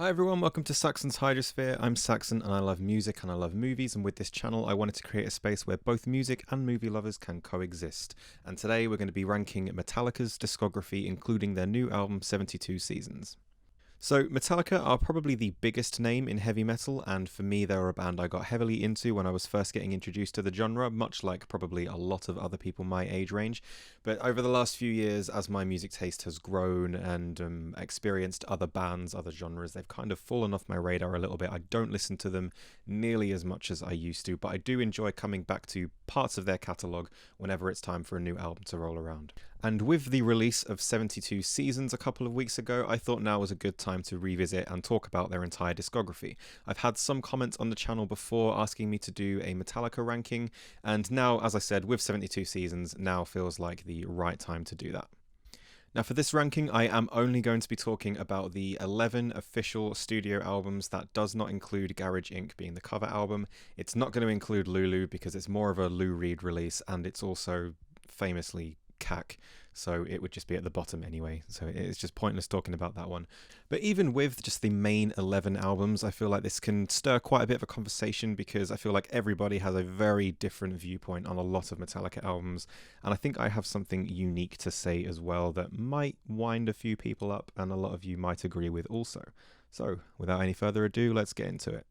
Hi everyone, welcome to Saxon's Hydrosphere. I'm Saxon and I love music and I love movies, and with this channel I wanted to create a space where both music and movie lovers can coexist. And today we're going to be ranking Metallica's discography, including their new album 72 Seasons. So, Metallica are probably the biggest name in heavy metal, and for me, they're a band I got heavily into when I was first getting introduced to the genre, much like probably a lot of other people my age range. But over the last few years, as my music taste has grown and experienced other bands, other genres, they've kind of fallen off my radar a little bit. I don't listen to them nearly as much as I used to, but I do enjoy coming back to parts of their catalogue whenever it's time for a new album to roll around. And with the release of 72 Seasons a couple of weeks ago, I thought now was a good time to revisit and talk about their entire discography. I've had some comments on the channel before asking me to do a Metallica ranking, and now, as I said, with 72 Seasons, now feels like the right time to do that. Now for this ranking, I am only going to be talking about the 11 official studio albums. That does not include Garage Inc. being the cover album. It's not going to include Lulu because it's more of a Lou Reed release, and it's also famously cack, so it would just be at the bottom anyway, so it's just pointless talking about that one. But even with just the main 11 albums, I feel like this can stir quite a bit of a conversation because I feel like everybody has a very different viewpoint on a lot of Metallica albums, and I think I have something unique to say as well that might wind a few people up and a lot of you might agree with also. So without any further ado, let's get into it.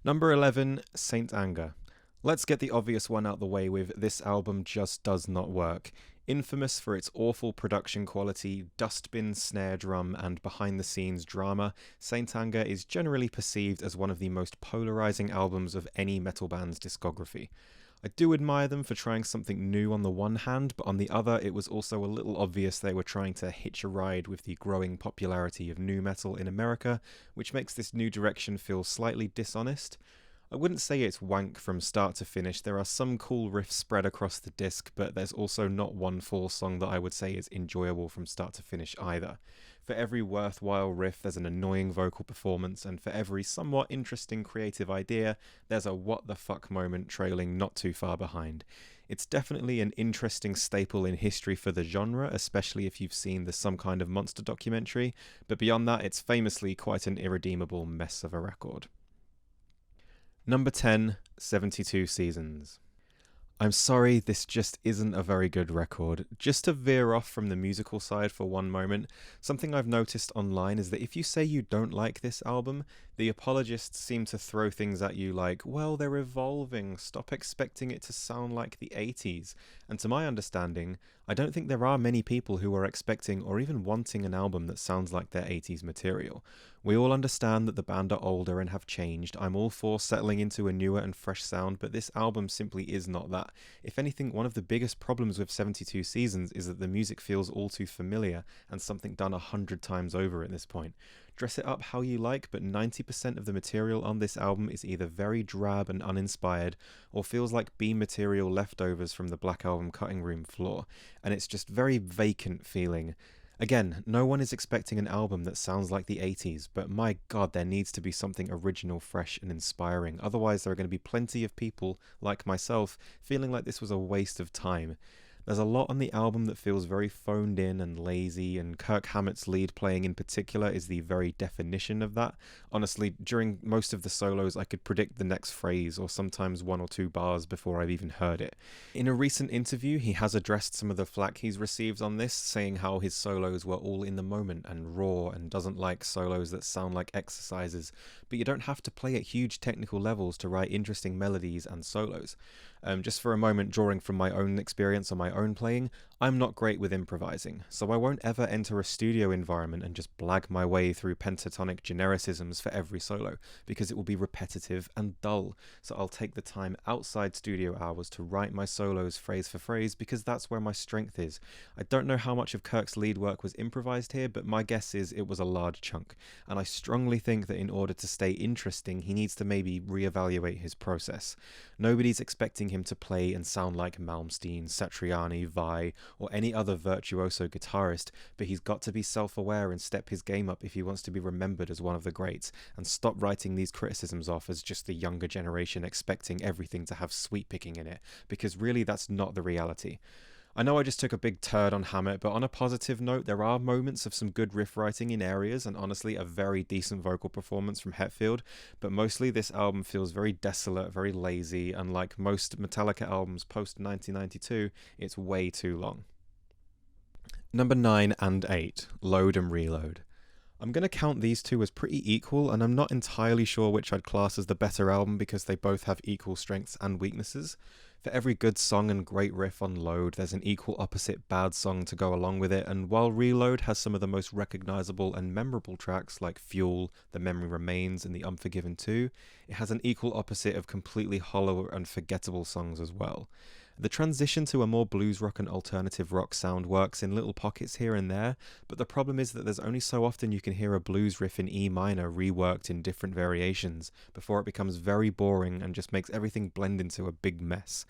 Number 11, Saint Anger. Let's get the obvious one out the way with this album just does not work. Infamous for its awful production quality, dustbin snare drum, and behind-the-scenes drama, Saint Anger is generally perceived as one of the most polarizing albums of any metal band's discography. I do admire them for trying something new on the one hand, but on the other it was also a little obvious they were trying to hitch a ride with the growing popularity of nu metal in America, which makes this new direction feel slightly dishonest. I wouldn't say it's wank from start to finish. There are some cool riffs spread across the disc, but there's also not one full song that I would say is enjoyable from start to finish either. For every worthwhile riff, there's an annoying vocal performance, and for every somewhat interesting creative idea, there's a what the fuck moment trailing not too far behind. It's definitely an interesting staple in history for the genre, especially if you've seen the Some Kind of Monster documentary, but beyond that, it's famously quite an irredeemable mess of a record. Number 10, 72 Seasons. I'm sorry, this just isn't a very good record. Just to veer off from the musical side for one moment, something I've noticed online is that if you say you don't like this album, the apologists seem to throw things at you like, well, they're evolving, stop expecting it to sound like the 80s. And to my understanding, I don't think there are many people who are expecting or even wanting an album that sounds like their 80s material. We all understand that the band are older and have changed. I'm all for settling into a newer and fresh sound, but this album simply is not that. If anything, one of the biggest problems with 72 Seasons is that the music feels all too familiar and something done 100 times over at this point. Dress it up how you like, but 90% of the material on this album is either very drab and uninspired, or feels like B material leftovers from the Black Album cutting room floor, and it's just very vacant feeling. Again, no one is expecting an album that sounds like the 80s, but my god, there needs to be something original, fresh and inspiring. Otherwise, there are going to be plenty of people, like myself, feeling like this was a waste of time. There's a lot on the album that feels very phoned in and lazy, and Kirk Hammett's lead playing in particular is the very definition of that. Honestly, during most of the solos I could predict the next phrase or sometimes one or two bars before I've even heard it. In a recent interview, he has addressed some of the flack he's received on this, saying how his solos were all in the moment and raw and doesn't like solos that sound like exercises, but you don't have to play at huge technical levels to write interesting melodies and solos. Just for a moment, drawing from my own experience on my own playing, I'm not great with improvising, so I won't ever enter a studio environment and just blag my way through pentatonic genericisms for every solo, because it will be repetitive and dull, so I'll take the time outside studio hours to write my solos phrase for phrase, because that's where my strength is. I don't know how much of Kirk's lead work was improvised here, but my guess is it was a large chunk, and I strongly think that in order to stay interesting, he needs to maybe reevaluate his process. Nobody's expecting him to play and sound like Malmsteen, Satriani, Vai, or any other virtuoso guitarist, but he's got to be self-aware and step his game up if he wants to be remembered as one of the greats, and stop writing these criticisms off as just the younger generation expecting everything to have sweet picking in it, because really that's not the reality. I know I just took a big turd on Hammett, but on a positive note, there are moments of some good riff writing in areas, and honestly, a very decent vocal performance from Hetfield, but mostly this album feels very desolate, very lazy, and like most Metallica albums post 1992, it's way too long. Number 9 and 8, Load and Reload. I'm going to count these two as pretty equal, and I'm not entirely sure which I'd class as the better album because they both have equal strengths and weaknesses. For every good song and great riff on Load, there's an equal opposite bad song to go along with it, and while Reload has some of the most recognisable and memorable tracks like Fuel, The Memory Remains, and The Unforgiven 2, it has an equal opposite of completely hollow and forgettable songs as well. The transition to a more blues rock and alternative rock sound works in little pockets here and there, but the problem is that there's only so often you can hear a blues riff in E minor reworked in different variations before it becomes very boring and just makes everything blend into a big mess.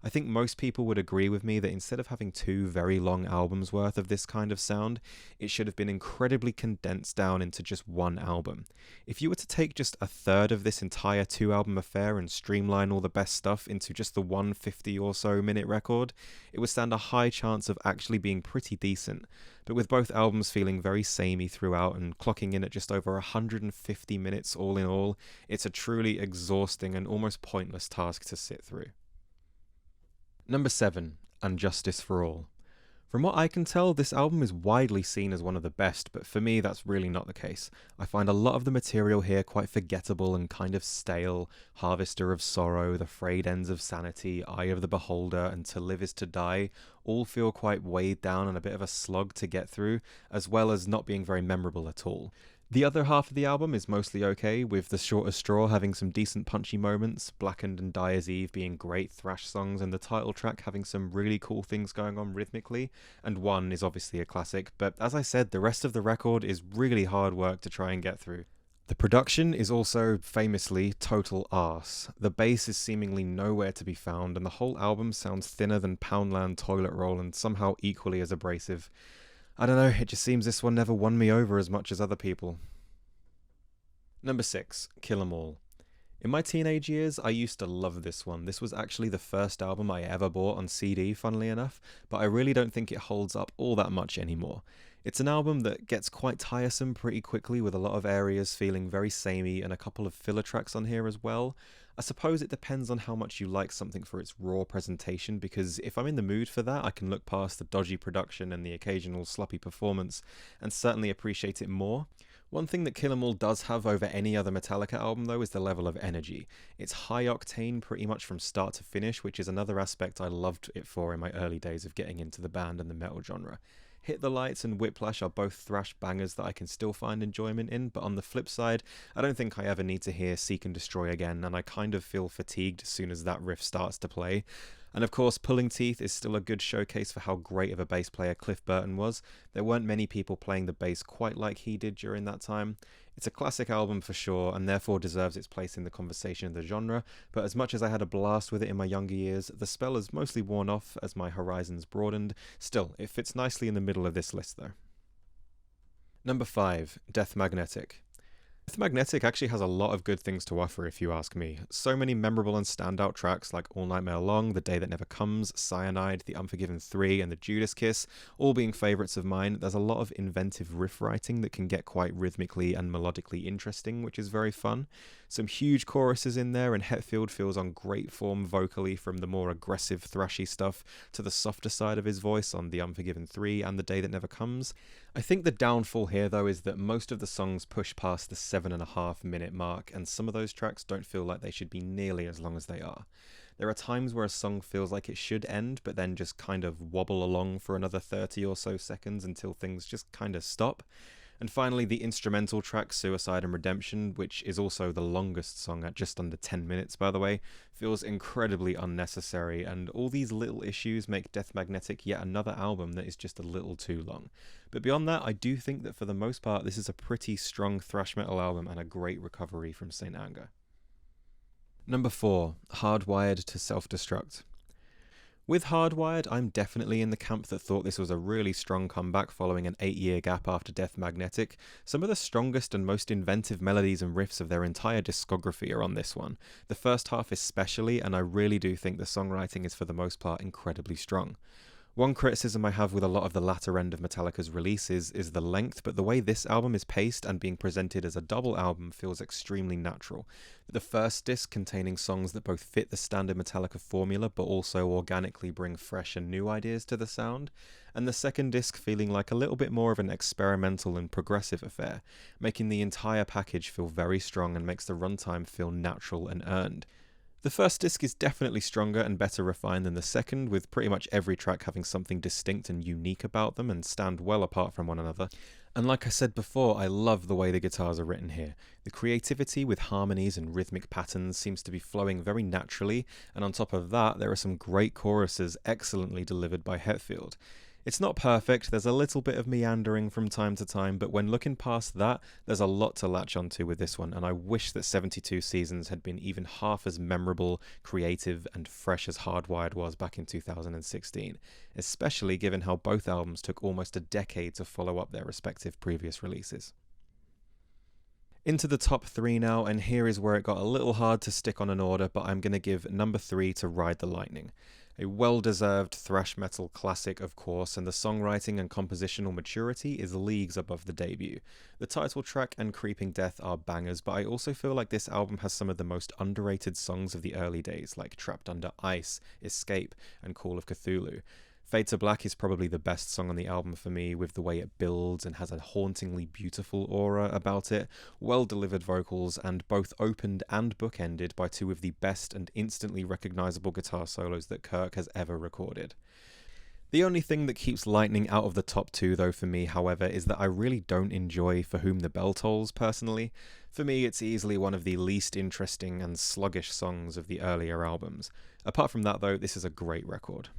I think most people would agree with me that instead of having two very long albums worth of this kind of sound, it should have been incredibly condensed down into just one album. If you were to take just a third of this entire 2-album affair and streamline all the best stuff into just the 150 or so minute record, it would stand a high chance of actually being pretty decent. But with both albums feeling very samey throughout and clocking in at just over 150 minutes all in all, it's a truly exhausting and almost pointless task to sit through. Number 7, Unjustice For All. From what I can tell, this album is widely seen as one of the best, but for me that's really not the case. I find a lot of the material here quite forgettable and kind of stale. Harvester of Sorrow, The Frayed Ends of Sanity, Eye of the Beholder, and To Live Is To Die all feel quite weighed down and a bit of a slog to get through, as well as not being very memorable at all. The other half of the album is mostly okay, with The Shortest Straw having some decent punchy moments, Blackened and Die As Eve being great thrash songs, and the title track having some really cool things going on rhythmically, and One is obviously a classic, but as I said, the rest of the record is really hard work to try and get through. The production is also famously total arse. The bass is seemingly nowhere to be found, and the whole album sounds thinner than Poundland Toilet Roll and somehow equally as abrasive. I don't know, it just seems this one never won me over as much as other people. Number 6, Kill 'Em All. In my teenage years, I used to love this one. This was actually the first album I ever bought on CD, funnily enough, but I really don't think it holds up all that much anymore. It's an album that gets quite tiresome pretty quickly, with a lot of areas feeling very samey and a couple of filler tracks on here as well. I suppose it depends on how much you like something for its raw presentation, because if I'm in the mood for that, I can look past the dodgy production and the occasional sloppy performance and certainly appreciate it more. One thing that Kill 'Em All does have over any other Metallica album though is the level of energy. It's high octane pretty much from start to finish, which is another aspect I loved it for in my early days of getting into the band and the metal genre. Hit the Lights and Whiplash are both thrash bangers that I can still find enjoyment in, but on the flip side, I don't think I ever need to hear Seek and Destroy again, and I kind of feel fatigued as soon as that riff starts to play. And of course, Pulling Teeth is still a good showcase for how great of a bass player Cliff Burton was. There weren't many people playing the bass quite like he did during that time. It's a classic album for sure, and therefore deserves its place in the conversation of the genre, but as much as I had a blast with it in my younger years, the spell has mostly worn off as my horizons broadened. Still, it fits nicely in the middle of this list though. Number 5, Death Magnetic. Death Magnetic actually has a lot of good things to offer if you ask me. So many memorable and standout tracks like All Nightmare Long, The Day That Never Comes, Cyanide, The Unforgiven 3 and The Judas Kiss, all being favourites of mine. There's a lot of inventive riff writing that can get quite rhythmically and melodically interesting, which is very fun. Some huge choruses in there, and Hetfield feels on great form vocally, from the more aggressive thrashy stuff to the softer side of his voice on The Unforgiven 3 and The Day That Never Comes. I think the downfall here though is that most of the songs push past the 7.5 minute mark, and some of those tracks don't feel like they should be nearly as long as they are. There are times where a song feels like it should end, but then just kind of wobble along for another 30 or so seconds until things just kind of stop. And finally, the instrumental track Suicide and Redemption, which is also the longest song at just under 10 minutes by the way, feels incredibly unnecessary, and all these little issues make Death Magnetic yet another album that is just a little too long. But beyond that, I do think that for the most part this is a pretty strong thrash metal album and a great recovery from St. Anger. Number 4, Hardwired to Self-Destruct. With Hardwired, I'm definitely in the camp that thought this was a really strong comeback following an 8-year gap after Death Magnetic. Some of the strongest and most inventive melodies and riffs of their entire discography are on this one. The first half especially, and I really do think the songwriting is for the most part incredibly strong. One criticism I have with a lot of the latter end of Metallica's releases is the length, but the way this album is paced and being presented as a double album feels extremely natural. The first disc containing songs that both fit the standard Metallica formula but also organically bring fresh and new ideas to the sound, and the second disc feeling like a little bit more of an experimental and progressive affair, making the entire package feel very strong and makes the runtime feel natural and earned. The first disc is definitely stronger and better refined than the second, with pretty much every track having something distinct and unique about them and stand well apart from one another. And like I said before, I love the way the guitars are written here. The creativity with harmonies and rhythmic patterns seems to be flowing very naturally, and on top of that, there are some great choruses excellently delivered by Hetfield. It's not perfect, there's a little bit of meandering from time to time, but when looking past that, there's a lot to latch onto with this one, and I wish that 72 Seasons had been even half as memorable, creative, and fresh as Hardwired was back in 2016, especially given how both albums took almost a decade to follow up their respective previous releases. Into the top 3 now, and here is where it got a little hard to stick on an order, but I'm going to give number 3 to Ride the Lightning. A well-deserved thrash metal classic, of course, and the songwriting and compositional maturity is leagues above the debut. The title track and Creeping Death are bangers, but I also feel like this album has some of the most underrated songs of the early days, like Trapped Under Ice, Escape, and Call of Cthulhu. Fade to Black is probably the best song on the album for me, with the way it builds and has a hauntingly beautiful aura about it, well-delivered vocals, and both opened and bookended by two of the best and instantly recognisable guitar solos that Kirk has ever recorded. The only thing that keeps Lightning out of the top 2 though for me, however, is that I really don't enjoy For Whom the Bell Tolls personally. For me, it's easily one of the least interesting and sluggish songs of the earlier albums. Apart from that though, this is a great record.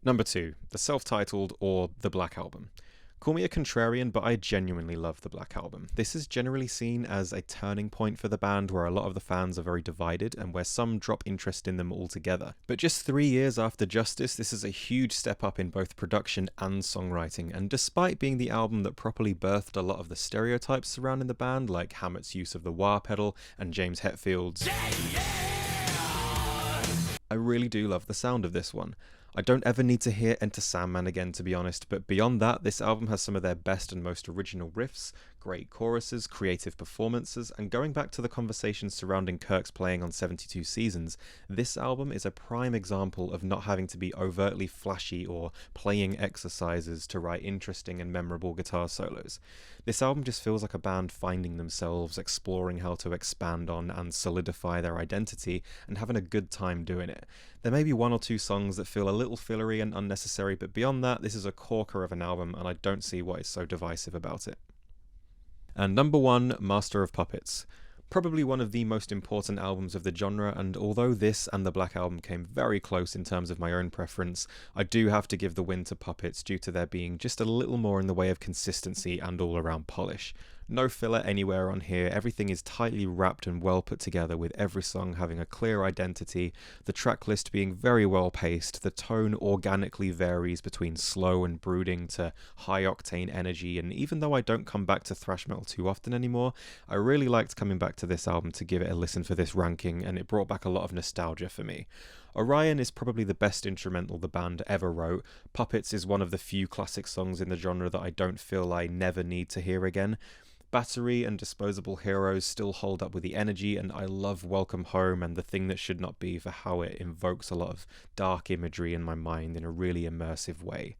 Number 2, the self-titled or the Black Album. Call me a contrarian, but I genuinely love the Black Album. This is generally seen as a turning point for the band where a lot of the fans are very divided and where some drop interest in them altogether. But just 3 years after Justice, this is a huge step up in both production and songwriting, and despite being the album that properly birthed a lot of the stereotypes surrounding the band, like Hammett's use of the wah pedal and James Hetfield's I really do love the sound of this one. I don't ever need to hear Enter Sandman again, to be honest, but beyond that, this album has some of their best and most original riffs, great choruses, creative performances, and going back to the conversations surrounding Kirk's playing on 72 Seasons, this album is a prime example of not having to be overtly flashy or playing exercises to write interesting and memorable guitar solos. This album just feels like a band finding themselves, exploring how to expand on and solidify their identity, and having a good time doing it. There may be one or two songs that feel a little fillery and unnecessary, but beyond that, this is a corker of an album, and I don't see what is so divisive about it. And number 1, Master of Puppets. Probably one of the most important albums of the genre, and although this and the Black Album came very close in terms of my own preference, I do have to give the win to Puppets due to there being just a little more in the way of consistency and all-around polish. No filler anywhere on here, everything is tightly wrapped and well put together, with every song having a clear identity, the track list being very well paced, the tone organically varies between slow and brooding to high octane energy, and even though I don't come back to thrash metal too often anymore, I really liked coming back to this album to give it a listen for this ranking, and it brought back a lot of nostalgia for me. Orion is probably the best instrumental the band ever wrote. Puppets is one of the few classic songs in the genre that I don't feel I never need to hear again. Battery and Disposable Heroes still hold up with the energy, and I love Welcome Home and The Thing That Should Not Be for how it invokes a lot of dark imagery in my mind in a really immersive way.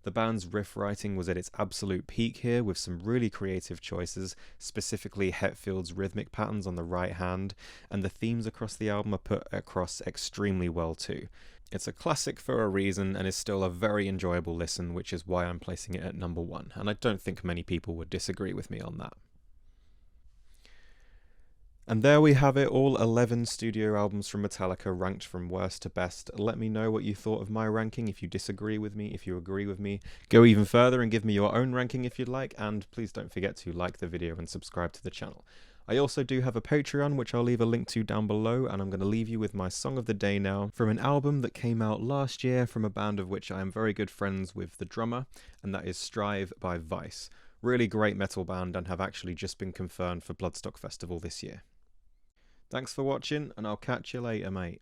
The band's riff writing was at its absolute peak here, with some really creative choices, specifically Hetfield's rhythmic patterns on the right hand, and the themes across the album are put across extremely well too. It's a classic for a reason and is still a very enjoyable listen, which is why I'm placing it at number 1, and I don't think many people would disagree with me on that. And there we have it, all 11 studio albums from Metallica ranked from worst to best. Let me know what you thought of my ranking, if you disagree with me, if you agree with me. Go even further and give me your own ranking if you'd like, and please don't forget to like the video and subscribe to the channel. I also do have a Patreon, which I'll leave a link to down below, and I'm going to leave you with my song of the day now, from an album that came out last year from a band of which I am very good friends with the drummer, and that is Strive by Vice. Really great metal band and have actually just been confirmed for Bloodstock Festival this year. Thanks for watching, and I'll catch you later, mate.